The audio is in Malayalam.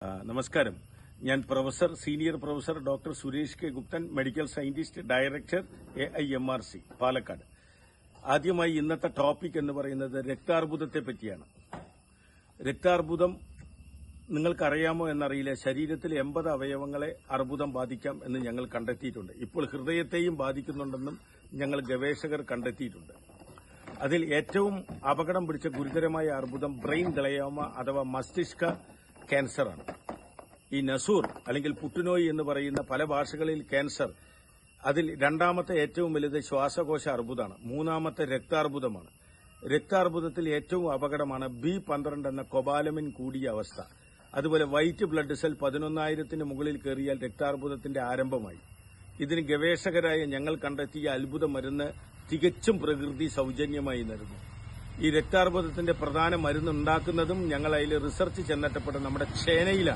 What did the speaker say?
നമസ്കാരം. ഞാൻ senior professor doctor Suresh K Guptan, medical scientist, director AIMRC Palakkad. ആദ്യമായി ഇന്നത്തെ ടോപ്പിക് എന്ന് പറയുന്നത് രക്താർബുദത്തെ പറ്റിയാണ്. രക്താർബുദം നിങ്ങൾക്കറിയാമോ എന്നറിയില്ല. ശരീരത്തിൽ 80 അവയവങ്ങളെ അർബുദം ബാധിക്കാം എന്ന് ഞങ്ങൾ കണ്ടെത്തിയിട്ടുണ്ട്. ഇപ്പോൾ ഹൃദയത്തെയും ബാധിക്കുന്നുണ്ടെന്നും ഞങ്ങൾ ഗവേഷകർ കണ്ടെത്തിയിട്ടുണ്ട്. അതിൽ ഏറ്റവും അപകടം പിടിച്ച ഗുരുതരമായ അർബുദം ബ്രെയിൻ ഗ്ലയോമ അഥവാ മസ്തിഷ്ക ക്യാൻസറാണ്. ഈ നസൂർ അല്ലെങ്കിൽ പുട്ടുനോയി എന്ന് പറയുന്ന പല ഭാഷകളിൽ ക്യാൻസർ, അതിൽ രണ്ടാമത്തെ ഏറ്റവും വലുത് ശ്വാസകോശ അർബുദമാണ്. മൂന്നാമത്തെ രക്താർബുദമാണ്. രക്താർബുദത്തിൽ ഏറ്റവും അപകടമാണ് B12 എന്ന കൊബാലമിൻ കൂടിയ അവസ്ഥ. അതുപോലെ വൈറ്റ് ബ്ലഡ് സെൽ 11,000 മുകളിൽ കയറിയാൽ രക്താർബുദത്തിന്റെ ആരംഭമായി. ഇതിന് ഗവേഷകരായ ഞങ്ങൾ കണ്ടെത്തിയ അത്ഭുത മരുന്ന് തികച്ചും പ്രകൃതി സൌജന്യമായി നൽകുന്നു. ഈ രക്താർബുദത്തിന്റെ പ്രധാന മരുന്ന് ഉണ്ടാക്കുന്നതും ഞങ്ങൾ അതിൽ റിസർച്ച് ചെന്നെത്തപ്പെട്ട നമ്മുടെ ചൈനയിലാണ്.